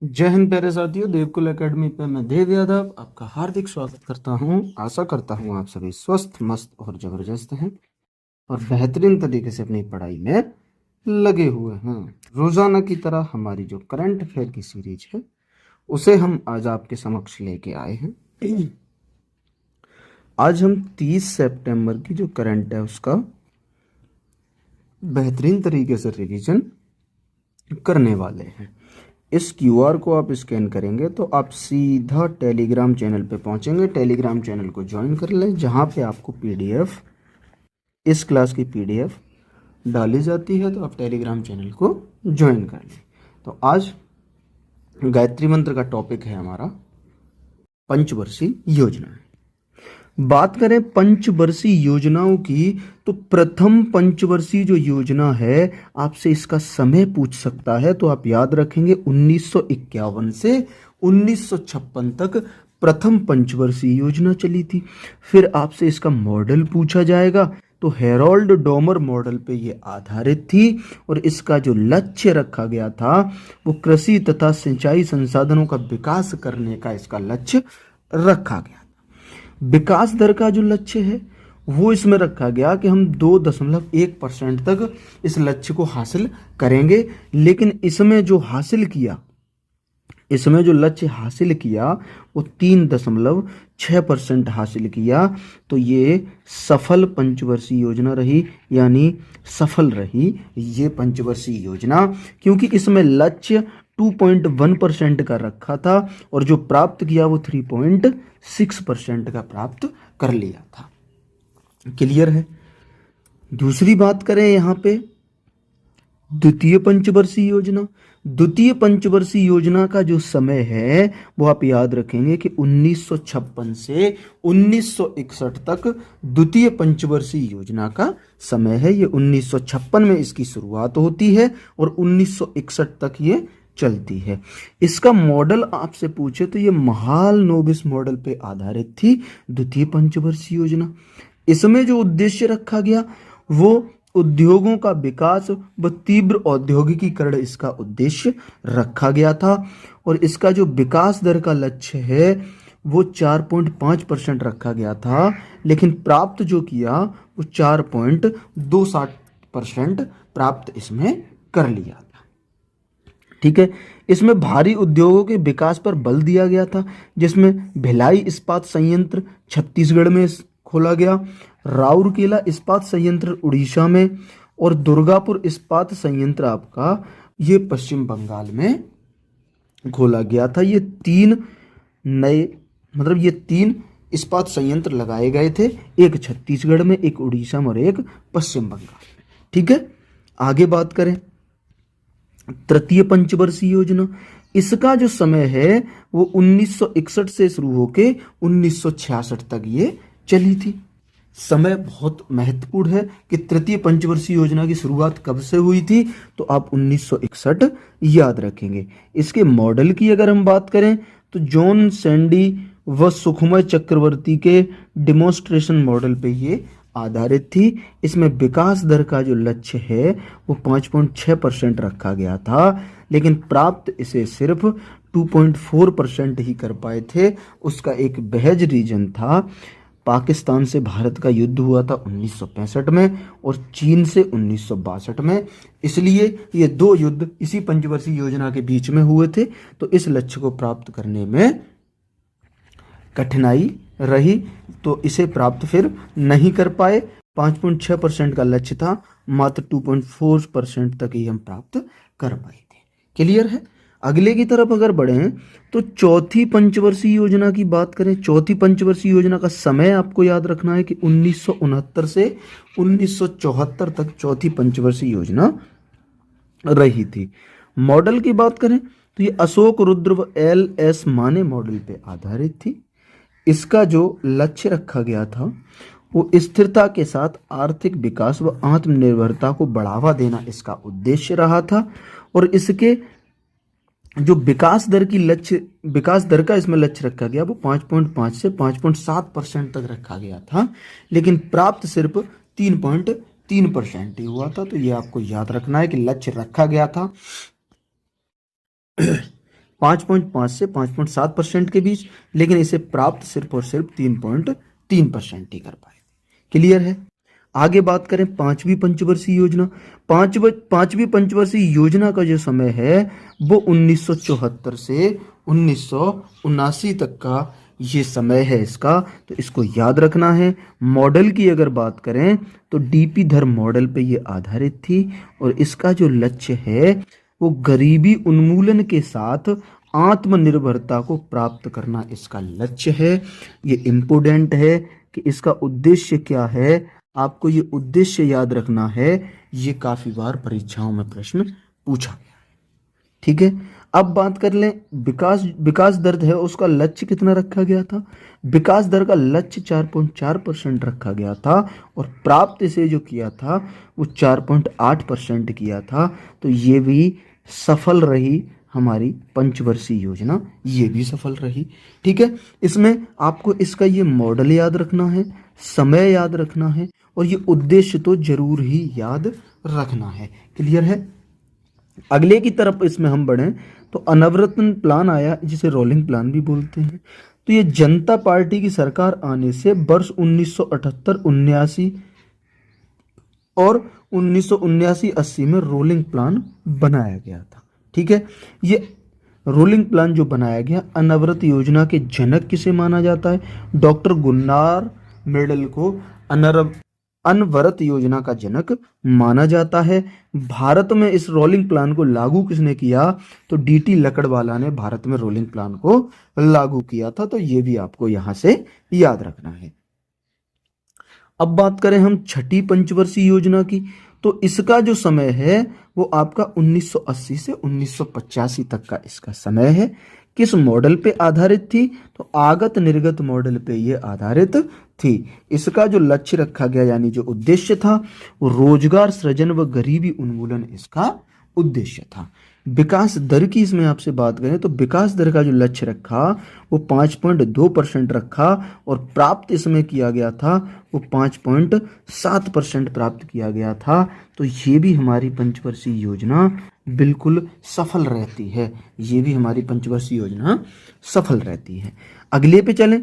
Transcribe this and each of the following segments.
जय हिंद प्यारे साथियों, देवकुल एकेडमी पे मैं देव यादव आपका हार्दिक स्वागत करता हूं। आशा करता हूं आप सभी स्वस्थ मस्त और जबरदस्त हैं और बेहतरीन तरीके से अपनी पढ़ाई में लगे हुए हैं। रोजाना की तरह हमारी जो करंट अफेयर की सीरीज है उसे हम आज आपके समक्ष लेके आए हैं। आज हम 30 सितंबर की जो करंट है उसका बेहतरीन तरीके से रिवीजन करने वाले हैं। इस क्यूआर को आप स्कैन करेंगे तो आप सीधा टेलीग्राम चैनल पे पहुंचेंगे। टेलीग्राम चैनल को ज्वाइन कर लें, जहां पे आपको पीडीएफ, इस क्लास की पीडीएफ डाली जाती है, तो आप टेलीग्राम चैनल को ज्वाइन कर लें। तो आज गायत्री मंत्र का टॉपिक है हमारा पंचवर्षीय योजना। बात करें पंचवर्षीय योजनाओं की, तो प्रथम पंचवर्षीय जो योजना है आपसे इसका समय पूछ सकता है, तो आप याद रखेंगे 1951 से 1956 तक प्रथम पंचवर्षीय योजना चली थी। फिर आपसे इसका मॉडल पूछा जाएगा, तो हेरोल्ड डोमर मॉडल पे ये आधारित थी और इसका जो लक्ष्य रखा गया था वो कृषि तथा सिंचाई संसाधनों का विकास करने का इसका लक्ष्य रखा गया। विकास दर का जो लक्ष्य है वो इसमें रखा गया कि हम 2.1% तक इस लक्ष्य को हासिल करेंगे। लेकिन इसमें जो लक्ष्य हासिल किया वो 3.6% हासिल किया। तो ये सफल पंचवर्षीय योजना रही, यानी सफल रही ये पंचवर्षीय योजना, क्योंकि इसमें लक्ष्य 2.1% का रखा था और जो प्राप्त किया वो 3.6% का प्राप्त कर लिया था। क्लियर है। दूसरी बात करें यहाँ पे द्वितीय पंचवर्षीय योजना। द्वितीय पंचवर्षीय योजना का जो समय है वो आप याद रखेंगे कि 1956 से 1961 तक द्वितीय पंचवर्षीय योजना का समय है। ये 1956 में इसकी शुरुआत होती है और 1961 तक ये चलती है। इसका मॉडल आपसे पूछे तो ये महालनोबिस मॉडल पे आधारित थी द्वितीय पंचवर्षीय योजना। इसमें जो उद्देश्य रखा गया वो उद्योगों का विकास व तीव्र औद्योगिकीकरण इसका उद्देश्य रखा गया था और इसका जो विकास दर का लक्ष्य है वो 4.5% रखा गया था, लेकिन प्राप्त जो किया वो 4.26% प्राप्त इसमें कर लिया था। ठीक है। इसमें भारी उद्योगों के विकास पर बल दिया गया था, जिसमें भिलाई इस्पात संयंत्र छत्तीसगढ़ में खोला गया, राउरकेला इस्पात संयंत्र उड़ीसा में और दुर्गापुर इस्पात संयंत्र आपका ये पश्चिम बंगाल में खोला गया था। ये तीन इस्पात संयंत्र लगाए गए थे, एक छत्तीसगढ़ में, एक उड़ीसा में और एक पश्चिम बंगाल में। ठीक है। आगे बात करें तृतीय पंचवर्षीय योजना। इसका जो समय है वो 1961 से शुरू होके 1966 तक ये चली थी। समय बहुत महत्वपूर्ण है कि तृतीय पंचवर्षीय योजना की शुरुआत कब से हुई थी, तो आप 1961 याद रखेंगे। इसके मॉडल की अगर हम बात करें तो जॉन सैंडी व सुखमय चक्रवर्ती के डिमॉन्स्ट्रेशन मॉडल पे ये आधारित थी। इसमें विकास दर का जो लक्ष्य है वो 5.6% रखा गया था, लेकिन प्राप्त इसे सिर्फ 2.4% ही कर पाए थे। उसका एक बहज रीजन था, पाकिस्तान से भारत का युद्ध हुआ था 1965 में और चीन से 1962 में, इसलिए ये दो युद्ध इसी पंचवर्षीय योजना के बीच में हुए थे। तो इस लक्ष्य को प्राप्त करने में कठिनाई रही, तो इसे प्राप्त फिर नहीं कर पाए। 5.6% का लक्ष्य था, मात्र 2.4% तक ही हम प्राप्त कर पाए थे। क्लियर है। अगले की तरफ अगर बढ़ें तो चौथी पंचवर्षीय योजना की बात करें। चौथी पंचवर्षीय योजना का समय आपको याद रखना है कि 1969 से 1974 तक चौथी पंचवर्षीय योजना रही थी। मॉडल की बात करें तो ये अशोक रुद्र व एल.एस. माने मॉडल पे आधारित थी। इसका जो लक्ष्य रखा गया था वो स्थिरता के साथ आर्थिक विकास व आत्मनिर्भरता को बढ़ावा देना इसका उद्देश्य रहा था और इसके जो विकास दर का इसमें लक्ष्य रखा गया वो 5.5 से 5.7% तक रखा गया था, लेकिन प्राप्त सिर्फ 3.3% ही हुआ था। तो ये आपको याद रखना है कि लक्ष्य रखा गया था 5.5 से 5.7% के बीच, लेकिन इसे प्राप्त सिर्फ और सिर्फ 3.3% ही कर पाए। क्लियर है। आगे बात करें पांचवी पंचवर्षीय योजना। पांचवी पंचवर्षीय योजना का जो समय है वो 1974 से 1979 तक का ये समय है इसका, तो इसको याद रखना है। मॉडल की अगर बात करें तो डीपी धर मॉडल पे ये आधारित थी और इसका जो लक्ष्य है वो गरीबी उन्मूलन के साथ आत्मनिर्भरता को प्राप्त करना इसका लक्ष्य है। ये इम्पोर्टेंट है कि इसका उद्देश्य क्या है, आपको ये उद्देश्य याद रखना है। ये काफी बार परीक्षाओं में प्रश्न पूछा गया। ठीक है, अब बात कर लें विकास दर है उसका लक्ष्य कितना रखा गया था। विकास दर का लक्ष्य 4.4% रखा गया था और प्राप्त इसे जो किया था वो 4.8% किया था। तो ये भी सफल रही हमारी पंचवर्षीय योजना, ये भी सफल रही। ठीक है, इसमें आपको इसका ये मॉडल याद रखना है, समय याद रखना है और ये उद्देश्य तो जरूर ही याद रखना है। क्लियर है। अगले की तरफ इसमें हम बढ़ें तो अनवरत्न प्लान आया, जिसे रोलिंग प्लान भी बोलते हैं। तो ये जनता पार्टी की सरकार आने से वर्ष 1978-79 और 1979-80 में रोलिंग प्लान बनाया गया था। ठीक है, ये रोलिंग प्लान जो बनाया गया, अनवरत योजना के जनक किसे माना जाता है, डॉक्टर गुन्नार मेडल को अनवरत योजना का जनक माना जाता है। भारत में इस रोलिंग प्लान को लागू किसने किया, तो डीटी लकड़वाला ने भारत में रोलिंग प्लान को लागू किया था। तो ये भी आपको यहां से याद रखना है। अब बात करें हम छठी पंचवर्षीय योजना की, तो इसका जो समय है वो आपका 1980 से 1985 तक का इसका समय है। किस मॉडल पे आधारित थी, तो आगत निर्गत मॉडल पे ये आधारित थी। इसका जो लक्ष्य रखा गया यानी जो उद्देश्य था वो रोजगार सृजन व गरीबी उन्मूलन इसका उद्देश्य था। विकास दर की इसमें आपसे बात करें तो विकास दर का जो लक्ष्य रखा वो 5.2% रखा और प्राप्त इसमें किया गया था वो 5.7% प्राप्त किया गया था। तो ये भी हमारी पंचवर्षीय योजना बिल्कुल सफल रहती है, ये भी हमारी पंचवर्षीय योजना सफल रहती है। अगले पे चलें।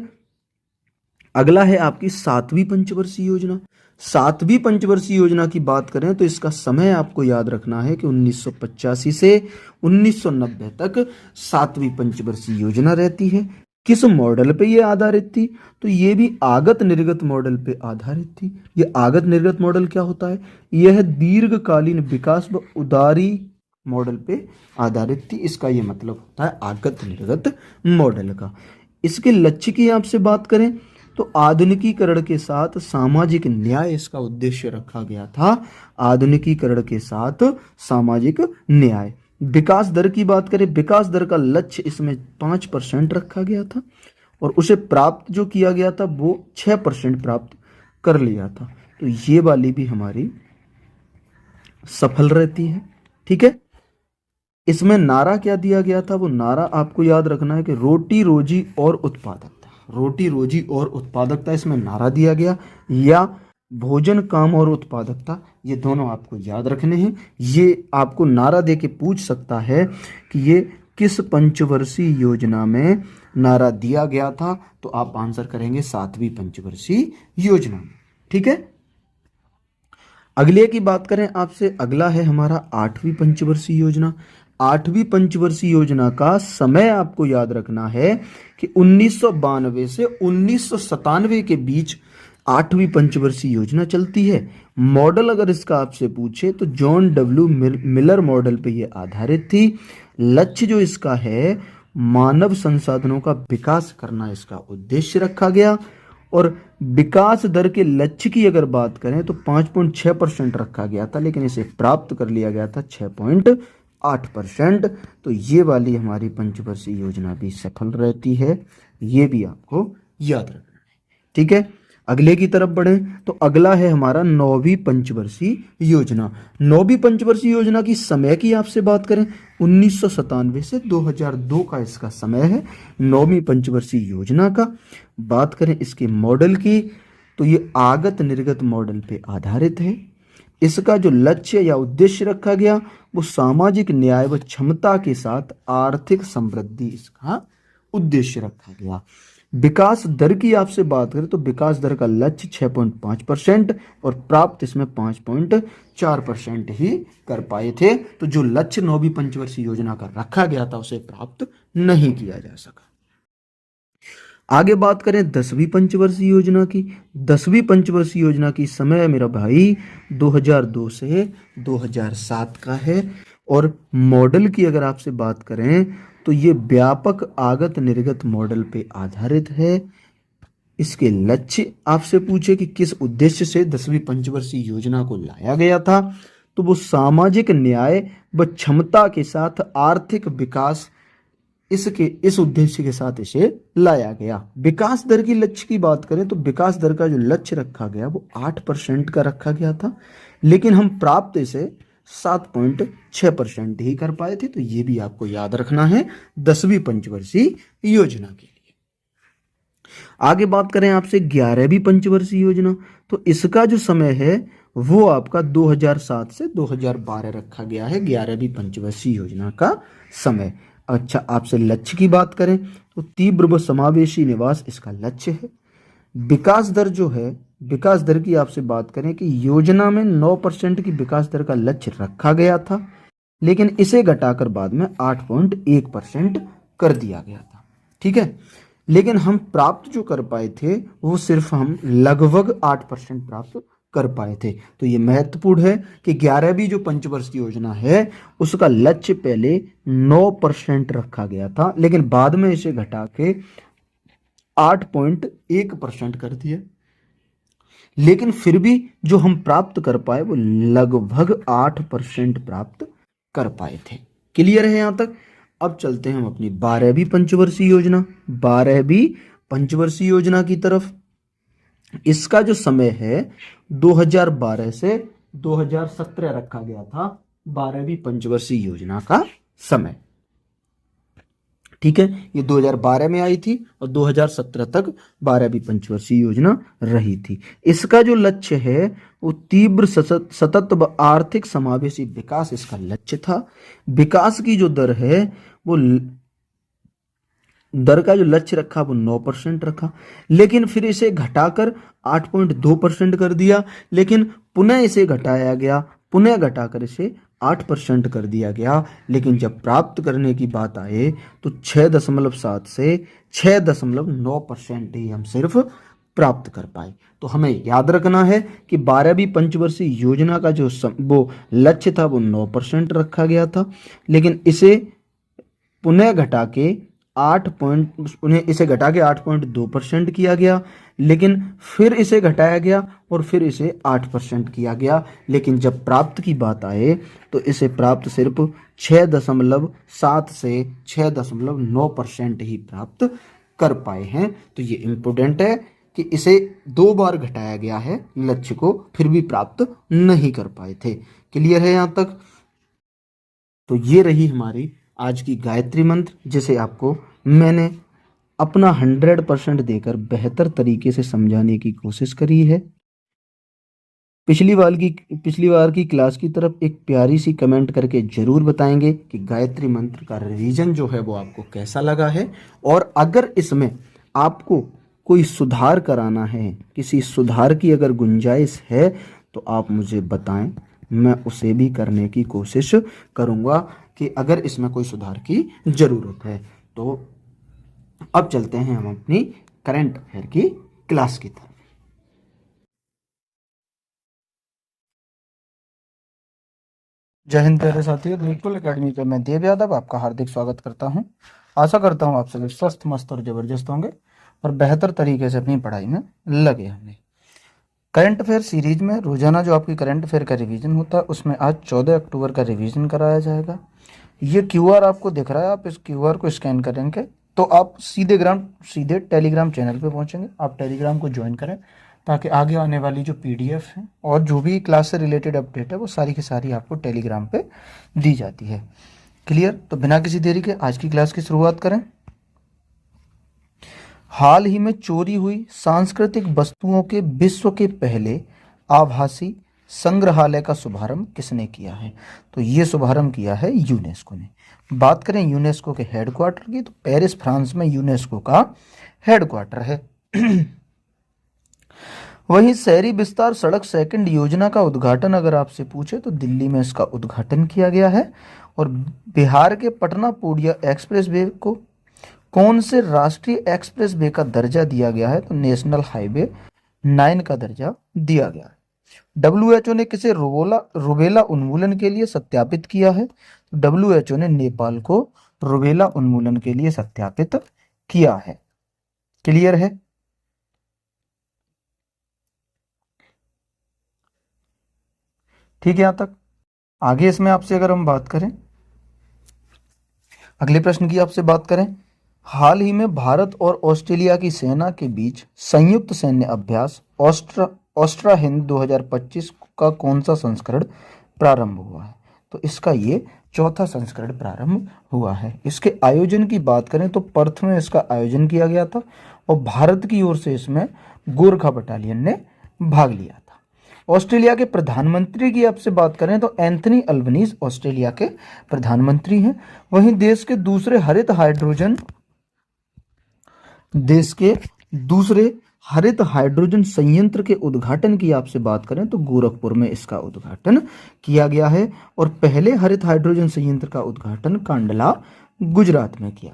अगला है आपकी सातवीं पंचवर्षीय योजना। सातवीं पंचवर्षीय योजना की बात करें तो इसका समय आपको याद रखना है कि 1985 से 1990 तक सातवीं पंचवर्षीय योजना रहती है। किस मॉडल पे ये आधारित थी, तो ये भी आगत निर्गत मॉडल पे आधारित थी। ये आगत निर्गत मॉडल क्या होता है, यह दीर्घकालीन विकास व उदारी मॉडल पे आधारित थी। इसका ये मतलब होता है आगत निर्गत मॉडल का। इसके लक्ष्य की आपसे बात करें तो आधुनिकीकरण के साथ सामाजिक न्याय इसका उद्देश्य रखा गया था। आधुनिकीकरण के साथ सामाजिक न्याय। विकास दर की बात करें, विकास दर का लक्ष्य इसमें 5% रखा गया था और उसे प्राप्त जो किया गया था वो 6% प्राप्त कर लिया था। तो ये वाली भी हमारी सफल रहती है। ठीक है, इसमें नारा क्या दिया गया था, वो नारा आपको याद रखना है कि रोटी रोजी और उत्पादकता। रोटी रोजी और उत्पादकता इसमें नारा दिया गया, या भोजन काम और उत्पादकता, ये दोनों आपको याद रखने हैं। ये आपको नारा दे के पूछ सकता है कि ये किस पंचवर्षीय योजना में नारा दिया गया था, तो आप आंसर करेंगे सातवीं पंचवर्षीय योजना में। ठीक है, अगले की बात करें आपसे, अगला है हमारा आठवीं पंचवर्षीय योजना। आठवीं पंचवर्षीय योजना का समय आपको याद रखना है कि 1992 से 1997 के बीच आठवीं पंचवर्षीय योजना चलती है। मॉडल अगर इसका आपसे पूछे तो जॉन डब्ल्यू मिलर मॉडल पे ये आधारित थी। लक्ष्य जो इसका है मानव संसाधनों का विकास करना इसका उद्देश्य रखा गया और विकास दर के लक्ष्य की अगर बात करें तो 5.6% रखा गया था, लेकिन इसे प्राप्त कर लिया गया था 6.8%। तो ये वाली हमारी पंचवर्षीय योजना भी सफल रहती है, ये भी आपको याद रखना है। ठीक है, अगले की तरफ बढ़ें तो अगला है हमारा नौवीं पंचवर्षीय योजना। नौवीं पंचवर्षीय योजना की समय की आपसे बात करें 1997 से 2002 का इसका समय है नौवीं पंचवर्षीय योजना का। बात करें इसके मॉडल की तो ये आगत निर्गत मॉडल पे आधारित है। इसका जो लक्ष्य या उद्देश्य रखा गया वो सामाजिक न्याय व क्षमता के साथ आर्थिक समृद्धि इसका उद्देश्य रखा गया। विकास दर की आपसे बात करें तो विकास दर का लक्ष्य 6.5% और प्राप्त इसमें 5.4% ही कर पाए थे। तो जो लक्ष्य 9वीं पंचवर्षीय योजना का रखा गया था उसे प्राप्त नहीं किया जा सका। आगे बात करें 10वीं पंचवर्षीय योजना की। 10वीं पंचवर्षीय योजना की समय मेरा भाई 2002 से 2007 का है और मॉडल की अगर आपसे बात करें तो ये व्यापक आगत निर्गत मॉडल पे आधारित है। इसके लक्ष्य आपसे पूछे कि किस उद्देश्य से 10वीं पंचवर्षीय योजना को लाया गया था, तो वो सामाजिक न्याय व क्षमता के साथ आर्थिक विकास, इस उद्देश्य के साथ इसे लाया गया। विकास दर की लक्ष्य की बात करें तो विकास दर का जो लक्ष्य रखा गया वो 8% का रखा गया था, लेकिन हम प्राप्त इसे 7.6% ही कर पाए थे। तो ये भी आपको याद रखना है 10वीं पंचवर्षीय योजना के लिए। आगे बात करें आपसे 11वीं पंचवर्षीय योजना, तो इसका जो समय है वो आपका 2007 से 2012 रखा गया है 11वीं पंचवर्षीय योजना का समय। अच्छा, आपसे लक्ष्य की बात करें तो तीव्र व समावेशी निवास इसका लक्ष्य है। विकास दर जो है, विकास दर की आपसे बात करें कि योजना में 9% की विकास दर का लक्ष्य रखा गया था, लेकिन इसे घटाकर बाद में 8.1% कर दिया गया था। ठीक है, लेकिन हम प्राप्त जो कर पाए थे वो सिर्फ हम लगभग 8% प्राप्त कर पाए थे। तो ये महत्वपूर्ण है कि 11वीं जो पंचवर्षीय योजना है उसका लक्ष्य पहले 9% रखा गया था, लेकिन बाद में इसे घटा के 8.1% कर दिया। लेकिन फिर भी जो हम प्राप्त कर पाए वो लगभग 8% प्राप्त कर पाए थे। क्लियर है यहां तक? अब चलते हैं हम अपनी 12वीं पंचवर्षीय योजना, 12वीं पंचवर्षीय योजना की तरफ। इसका जो समय है 2012 से 2017 रखा गया था 12वीं पंचवर्षीय योजना का समय। ठीक है, ये 2012 में आई थी और 2017 तक 12वीं पंचवर्षीय योजना रही थी। इसका जो लक्ष्य है वो तीव्र सतत व आर्थिक समावेशी विकास इसका लक्ष्य था। विकास की जो दर है वो दर का जो लक्ष्य रखा वो 9% रखा, लेकिन फिर इसे घटाकर 8.2% कर दिया, लेकिन पुनः इसे घटाया गया, पुनः घटाकर इसे 8% कर दिया गया। लेकिन जब प्राप्त करने की बात आए तो 6.7 से 6.9% ही हम सिर्फ प्राप्त कर पाए। तो हमें याद रखना है कि 12वीं पंचवर्षीय योजना का जो वो लक्ष्य था वो 9% रखा गया था, लेकिन इसे पुनः घटा के 8.2% किया गया, लेकिन फिर इसे घटाया गया और फिर इसे 8% किया गया। लेकिन जब प्राप्त की बात आए तो इसे प्राप्त सिर्फ 6.7 से 6.9% ही प्राप्त कर पाए हैं। तो ये इम्पोर्टेंट है कि इसे 2 बार घटाया गया है लक्ष्य को, फिर भी प्राप्त नहीं कर पाए थे। क्लियर है यहाँ तक? तो ये रही हमारी आज की गायत्री मंत्र, जिसे आपको मैंने अपना 100% देकर बेहतर तरीके से समझाने की कोशिश करी है। पिछली बार की क्लास की तरफ एक प्यारी सी कमेंट करके जरूर बताएंगे कि गायत्री मंत्र का रिवीजन जो है वो आपको कैसा लगा है, और अगर इसमें आपको कोई सुधार कराना है, किसी सुधार की अगर गुंजाइश है तो आप मुझे बताएं, मैं उसे भी करने की कोशिश करूंगा कि अगर इसमें कोई सुधार की ज़रूरत है। तो अब चलते हैं हम अपनी करंट अफेयर की क्लास की तरफ। जय हिंद प्यारे साथियों, बिल्कुल एकेडमी पे मैं देव यादव आपका हार्दिक स्वागत करता हूं। आशा करता हूं आप सभी स्वस्थ, मस्त और जबरदस्त होंगे और बेहतर तरीके से अपनी पढ़ाई में लगे होंगे। करंट अफेयर सीरीज में रोजाना जो आपकी करंट अफेयर का रिवीजन होता है उसमें आज 14 अक्टूबर का रिवीजन कराया जाएगा। ये क्यूआर आपको दिख रहा है, आप इस क्यूआर को स्कैन करेंगे तो आप सीधे टेलीग्राम चैनल पे पहुंचेंगे। आप टेलीग्राम को ज्वाइन करें ताकि आगे आने वाली जो पीडीएफ है और जो भी क्लास से रिलेटेड अपडेट है वो सारी की सारी आपको टेलीग्राम पे दी जाती है। क्लियर? तो बिना किसी देरी के आज की क्लास की शुरुआत करें। हाल ही में चोरी हुई सांस्कृतिक वस्तुओं के विश्व के पहले आभासी संग्रहालय का शुभारंभ किसने किया है? तो ये शुभारंभ किया है यूनेस्को ने। बात करें यूनेस्को के हेडक्वार्टर की, तो पेरिस फ्रांस में यूनेस्को का हेडक्वार्टर है। वहीं शहरी विस्तार सड़क सेकंड योजना का उद्घाटन अगर आपसे पूछे तो दिल्ली में इसका उद्घाटन किया गया है। और बिहार के पटना पूर्णिया एक्सप्रेस वे को कौन से राष्ट्रीय एक्सप्रेस वे का दर्जा दिया गया है? तो नेशनल हाईवे 9 का दर्जा दिया गया है। WHO ने किसे रुबेला उन्मूलन के लिए सत्यापित किया है? WHO ने नेपाल को रुबेला उन्मूलन के लिए सत्यापित किया है। क्लियर है? ठीक है यहां तक। आगे इसमें आपसे अगर हम बात करें, अगले प्रश्न की आपसे बात करें, हाल ही में भारत और ऑस्ट्रेलिया की सेना के बीच संयुक्त सैन्य अभ्यास ऑस्ट्रा हिंद 2025 का कौन सा संस्करण प्रारंभ हुआ है? तो इसका ये चौथा संस्करण प्रारंभ हुआ है। इसके आयोजन की बात करें तो पर्थ में इसका आयोजन किया गया था और भारत की ओर से इसमें गोरखा बटालियन ने भाग लिया था। ऑस्ट्रेलिया के प्रधानमंत्री की आपसे बात करें तो एंथनी अल्बनीज ऑस्ट्रेलिया के प्रधानमंत्री हैं। वहीं देश के दूसरे हरित हाइड्रोजन संयंत्र के उद्घाटन की आपसे बात करें तो गोरखपुर में इसका उद्घाटन किया गया है। और पहले हरित हाइड्रोजन संयंत्र का उद्घाटन कांडला गुजरात में किया।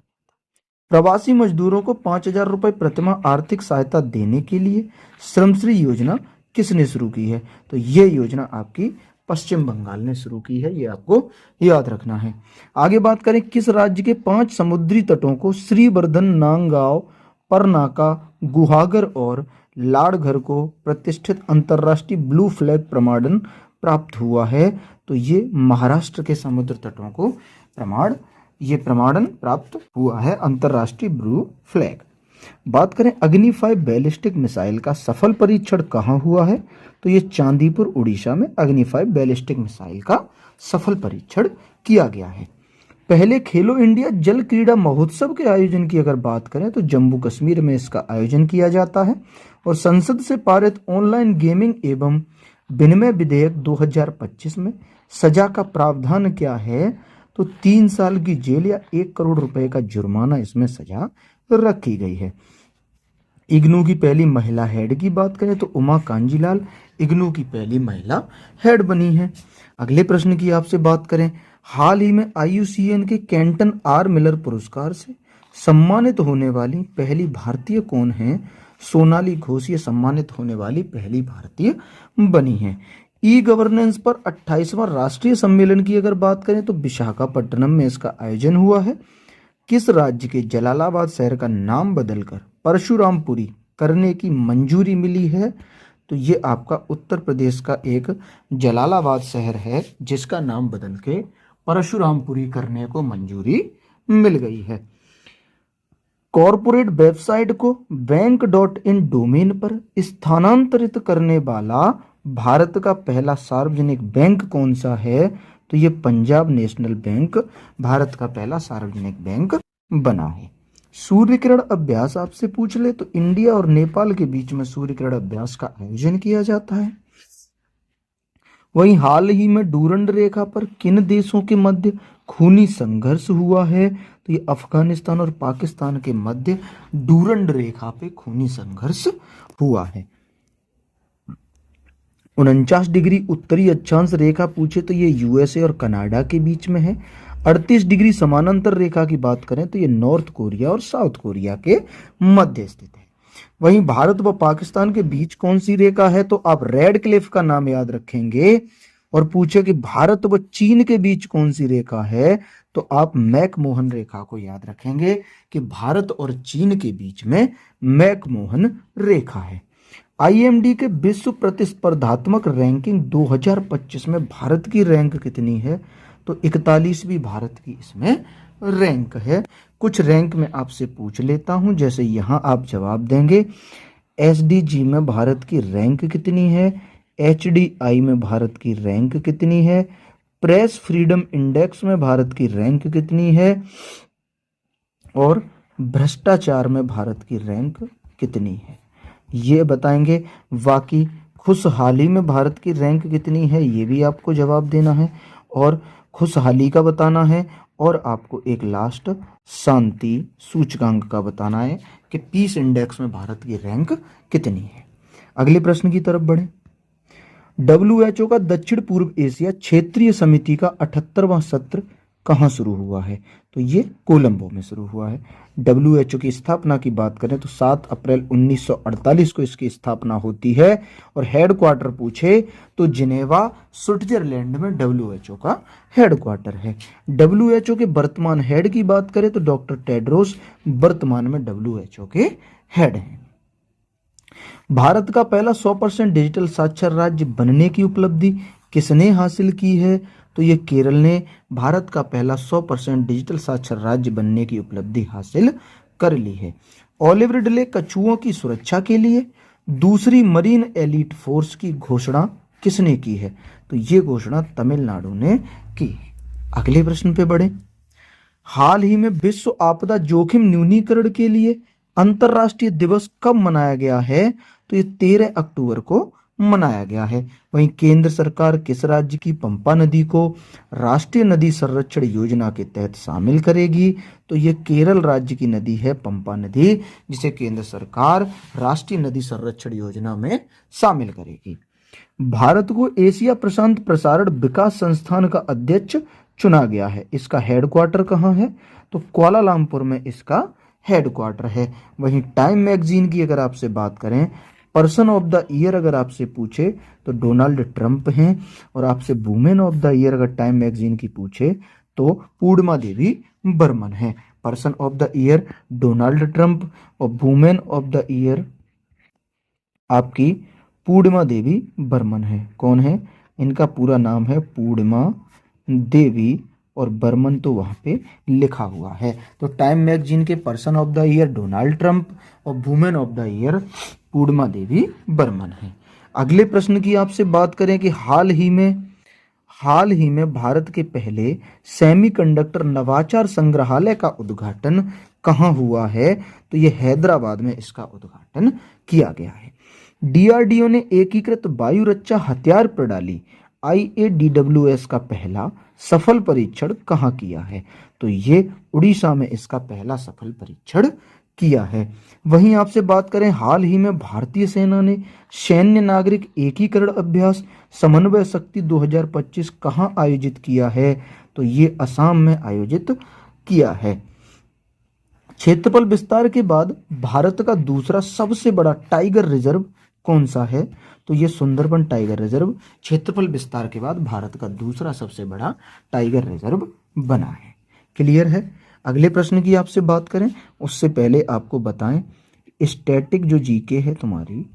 प्रवासी मजदूरों को 5,000 रुपए प्रतिमाह आर्थिक सहायता देने के लिए श्रमश्री योजना किसने शुरू की है? तो ये योजना आपकी पश्चिम बंगाल ने शुरू की है, ये आपको याद रखना है। आगे बात करें, किस राज्य के 5 समुद्री तटों को श्रीवर्धन, नांगगांव, परनाका, गुहागर और लाड़घर को प्रतिष्ठित अंतर्राष्ट्रीय ब्लू फ्लैग प्रमाणन प्राप्त हुआ है? तो ये महाराष्ट्र के समुद्र तटों को प्रमाणन प्राप्त हुआ है, अंतर्राष्ट्रीय ब्लू फ्लैग। बात करें अग्नि 5 बैलिस्टिक मिसाइल का सफल परीक्षण कहाँ हुआ है? तो ये चांदीपुर उड़ीसा में अग्नि 5 बैलिस्टिक मिसाइल का सफल परीक्षण किया गया है। पहले खेलो इंडिया जल क्रीड़ा महोत्सव के आयोजन की अगर बात करें तो जम्मू कश्मीर में इसका आयोजन किया जाता है। और संसद से पारित ऑनलाइन गेमिंग एवं विनिमय विधेयक 2025 में सजा का प्रावधान क्या है? तो 3 साल की जेल या 1 करोड़ रुपए का जुर्माना इसमें सजा रखी गई है। इग्नू की पहली महिला हेड की बात करें तो उमा कांजीलाल इग्नू की पहली महिला हेड बनी है। अगले प्रश्न की आपसे बात करें, हाल ही में IUCN के कैंटन R मिलर पुरस्कार से सम्मानित होने वाली पहली भारतीय कौन है? सोनाली घोष ये सम्मानित होने वाली पहली भारतीय बनी है। ई गवर्नेंस पर 28वां राष्ट्रीय सम्मेलन की अगर बात करें तो विशाखापट्टनम में इसका आयोजन हुआ है। किस राज्य के जलालाबाद शहर का नाम बदलकर परशुरामपुरी करने की मंजूरी मिली है? तो ये आपका उत्तर प्रदेश का एक जलालाबाद शहर है जिसका नाम बदल के परशुरामपुरी करने को मंजूरी मिल गई है। कॉरपोरेट वेबसाइट को बैंक.in डोमेन पर स्थानांतरित करने वाला भारत का पहला सार्वजनिक बैंक कौन सा है? तो ये पंजाब नेशनल बैंक भारत का पहला सार्वजनिक बैंक बना है। सूर्य किरण अभ्यास आपसे पूछ ले तो इंडिया और नेपाल के बीच में सूर्य किरण अभ्यास का आयोजन किया जाता है। वहीं हाल ही में डूरंड रेखा पर किन देशों के मध्य खूनी संघर्ष हुआ है? तो ये अफगानिस्तान और पाकिस्तान के मध्य डूरंड रेखा पे खूनी संघर्ष हुआ है। 49 डिग्री उत्तरी अक्षांश रेखा पूछे तो ये USA और कनाडा के बीच में है। 38 डिग्री समानांतर रेखा की बात करें तो ये नॉर्थ कोरिया और साउथ कोरिया के मध्य स्थित है। वहीं भारत व पाकिस्तान के बीच कौन सी रेखा है? तो आप रेड क्लिफ का नाम याद रखेंगे। और पूछे कि भारत व चीन के बीच कौन सी रेखा है? तो आप मैकमोहन रेखा को याद रखेंगे कि भारत और चीन के बीच में मैकमोहन रेखा है। IMD के विश्व प्रतिस्पर्धात्मक रैंकिंग 2025 में भारत की रैंक कितनी है? तो 41वीं भारत की इसमें रैंक है। कुछ रैंक में आपसे पूछ लेता हूं, जैसे यहां आप जवाब देंगे। SDG में भारत की रैंक कितनी है? HDI में भारत की रैंक कितनी है? प्रेस फ्रीडम इंडेक्स में भारत की रैंक कितनी है? और भ्रष्टाचार में भारत की रैंक कितनी है? ये बताएंगे। बाकी खुशहाली में भारत की रैंक कितनी है ये भी आपको जवाब देना है, और खुशहाली का बताना है, और आपको एक लास्ट शांति सूचकांक का बताना है कि पीस इंडेक्स में भारत की रैंक कितनी है। अगले प्रश्न की तरफ बढ़े। डब्ल्यूएचओ का दक्षिण पूर्व एशिया क्षेत्रीय समिति का 78वां सत्र कहाँ शुरू हुआ है? तो ये कोलंबो में शुरू हुआ है। डब्ल्यूएचओ की स्थापना की बात करें तो 7 अप्रैल 1948 को इसकी स्थापना होती है, और हेडक्वार्टर पूछे तो जिनेवा स्विट्जरलैंड में डब्ल्यूएचओ का हेडक्वार्टर है। डब्ल्यूएचओ के वर्तमान हेड की बात करें तो डॉक्टर टेड्रोस वर्तमान में डब्ल्यूएचओ के हेड हैं। भारत का पहला 100% डिजिटल साक्षर राज्य बनने की उपलब्धि किसने हासिल की है? तो ये केरल ने भारत का पहला 100% डिजिटल साक्षर राज्य बनने की उपलब्धि हासिल कर ली है। ऑलिव रिडले कछुओं की सुरक्षा के लिए दूसरी मरीन एलीट फोर्स की घोषणा किसने की है? तो ये घोषणा तमिलनाडु ने की। अगले प्रश्न पे बढ़े। हाल ही में विश्व आपदा जोखिम न्यूनीकरण के लिए अंतर्राष्ट्रीय दिवस कब मनाया गया है? तो ये 13 अक्टूबर को मनाया गया है। वहीं केंद्र सरकार किस राज्य की पंपा नदी को राष्ट्रीय नदी संरक्षण योजना के तहत शामिल करेगी? तो ये केरल राज्य की नदी है पंपा नदी, जिसे केंद्र सरकार राष्ट्रीय नदी संरक्षण योजना में शामिल करेगी। भारत को एशिया प्रशांत प्रसारण विकास संस्थान का अध्यक्ष चुना गया है। इसका हेडक्वार्टर कहाँ है? तो कुआलालंपुर में इसका हेडक्वार्टर है। वहीं टाइम मैगजीन की अगर आपसे बात करें, पर्सन ऑफ द ईयर अगर आपसे पूछे तो डोनाल्ड ट्रंप हैं, और आपसे वुमेन ऑफ द ईयर अगर टाइम मैगजीन की पूछे तो पूर्णिमा देवी बर्मन है। Person of the year Donald Trump, और वुमेन ऑफ द ईयर आपकी पूर्णिमा देवी बर्मन है। कौन है? इनका पूरा नाम है पूर्णिमा देवी, और बर्मन तो वहाँ पे लिखा हुआ है। तो टाइम मैगजीन के person of the year Donald Trump और वुमेन ऑफ द ईयर पूर्णिमा देवी बर्मन है। अगले प्रश्न की आपसे बात करें कि हाल ही में भारत के पहले सेमीकंडक्टर नवाचार संग्रहालय का उद्घाटन कहाँ हुआ है? तो ये हैदराबाद में इसका उद्घाटन किया गया है। डीआरडीओ ने एकीकृत वायु रक्षा हथियार प्रणाली IADWS का पहला सफल परीक्षण कहाँ किया है? तो ये उड़ीसा में इसका पहला सफल परीक्षण किया है। वहीं आपसे बात करें, हाल ही में भारतीय सेना ने सैन्य नागरिक एकीकरण अभ्यास समन्वय शक्ति 2025 कहाँ आयोजित किया है? तो ये असम में आयोजित किया है। क्षेत्रफल विस्तार के बाद भारत का दूसरा सबसे बड़ा टाइगर रिजर्व कौन सा है? तो ये सुंदरबन टाइगर रिजर्व क्षेत्रफल विस्तार के बाद भारत का दूसरा सबसे बड़ा टाइगर रिजर्व बना है। क्लियर है? अगले प्रश्न की आपसे बात करें उससे पहले आपको बताएं, स्टैटिक जो जीके है तुम्हारी,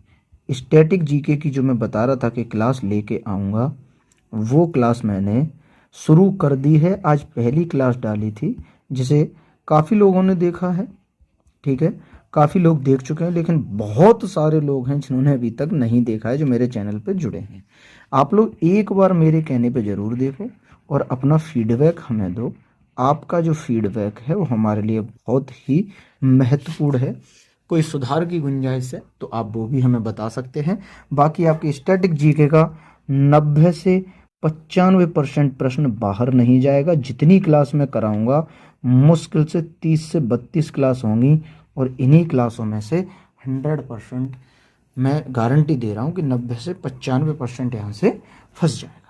स्टैटिक जीके की जो मैं बता रहा था कि क्लास लेके आऊँगा, वो क्लास मैंने शुरू कर दी है। आज पहली क्लास डाली थी जिसे काफ़ी लोगों ने देखा है, ठीक है, काफ़ी लोग देख चुके हैं, लेकिन बहुत सारे लोग हैं जिन्होंने अभी तक नहीं देखा है जो मेरे चैनल पे जुड़े हैं। आप लोग एक बार मेरे कहने पे ज़रूर देखो और अपना फीडबैक हमें दो। आपका जो फीडबैक है वो हमारे लिए बहुत ही महत्वपूर्ण है। कोई सुधार की गुंजाइश है तो आप वो भी हमें बता सकते हैं। बाकी आपके स्टैटिक जीके का 90 से 95% प्रश्न बाहर नहीं जाएगा। जितनी क्लास मैं कराऊंगा मुश्किल से 30 से 32 क्लास होंगी, और इन्हीं क्लासों में से 100% मैं गारंटी दे रहा हूँ कि 90 से 95% यहाँ से फंस जाएगा।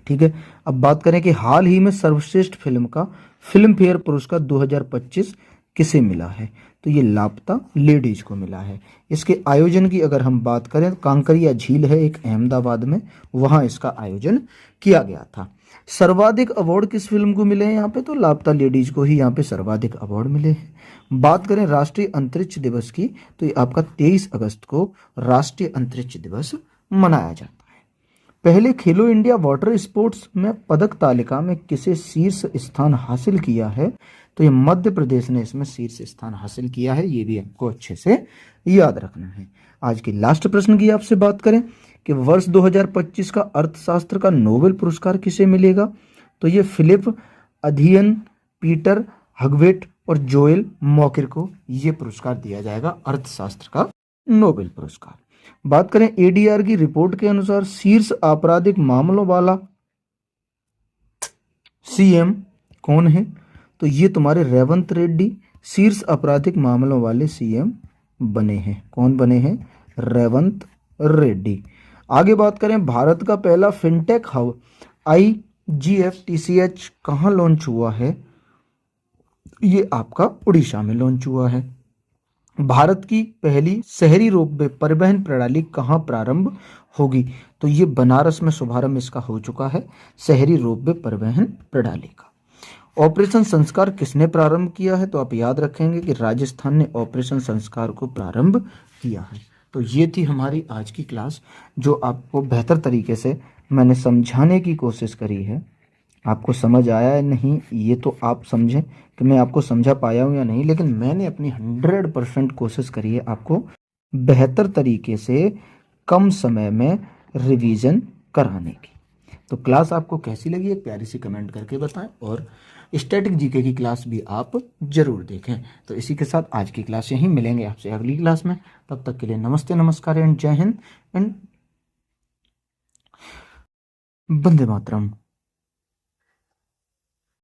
ठीक है, अब बात करें कि हाल ही में सर्वश्रेष्ठ फिल्म का फिल्म फेयर पुरस्कार 2025 किसे मिला है? तो ये लापता लेडीज को मिला है। इसके आयोजन की अगर हम बात करें तो कांकरिया झील है एक अहमदाबाद में, वहाँ इसका आयोजन किया गया था। सर्वाधिक अवार्ड किस फिल्म को मिले हैं यहाँ पे? तो लापता लेडीज को ही यहाँ पे सर्वाधिक अवार्ड मिले हैं। बात करें राष्ट्रीय अंतरिक्ष दिवस की, तो ये आपका 23 अगस्त को राष्ट्रीय अंतरिक्ष दिवस मनाया जाता है। पहले खेलो इंडिया वाटर स्पोर्ट्स में पदक तालिका में किसे शीर्ष स्थान हासिल किया है? तो ये मध्य प्रदेश ने इसमें शीर्ष स्थान हासिल किया है। ये भी आपको अच्छे से याद रखना है। आज के लास्ट प्रश्न की आपसे बात करें कि वर्ष 2025 का अर्थशास्त्र का नोबेल पुरस्कार किसे मिलेगा? तो ये फिलिप अधियन, पीटर हगवेट और जोएल मॉकिर को ये पुरस्कार दिया जाएगा, अर्थशास्त्र का नोबेल पुरस्कार। बात करें एडीआर की रिपोर्ट के अनुसार शीर्ष आपराधिक मामलों वाला सीएम कौन है? तो ये तुम्हारे रेवंत रेड्डी शीर्ष आपराधिक मामलों वाले सीएम बने हैं। कौन बने हैं? रेवंत रेड्डी। आगे बात करें भारत का पहला फिनटेक हब IGFTCH कहाँ लॉन्च हुआ है? ये आपका उड़ीसा में लॉन्च हुआ है। भारत की पहली शहरी रोपवे परिवहन प्रणाली कहाँ प्रारंभ होगी? तो ये बनारस में शुभारंभ इसका हो चुका है, शहरी रोपवे परिवहन प्रणाली का। ऑपरेशन संस्कार किसने प्रारंभ किया है? तो आप याद रखेंगे कि राजस्थान ने ऑपरेशन संस्कार को प्रारंभ किया है। तो ये थी हमारी आज की क्लास, जो आपको बेहतर तरीके से मैंने समझाने की कोशिश करी है। आपको समझ आया है नहीं ये तो आप समझें कि मैं आपको समझा पाया हूँ या नहीं, लेकिन मैंने अपनी 100% कोशिश करी है आपको बेहतर तरीके से कम समय में रिवीजन कराने की। तो क्लास आपको कैसी लगी एक प्यारी सी कमेंट करके बताएं, और स्टैटिक जीके की क्लास भी आप जरूर देखें। तो इसी के साथ आज की क्लास यहीं, मिलेंगे आपसे अगली क्लास में। तब तक के लिए नमस्ते, नमस्कार एंड जय हिंद एंड वंदे मातरम।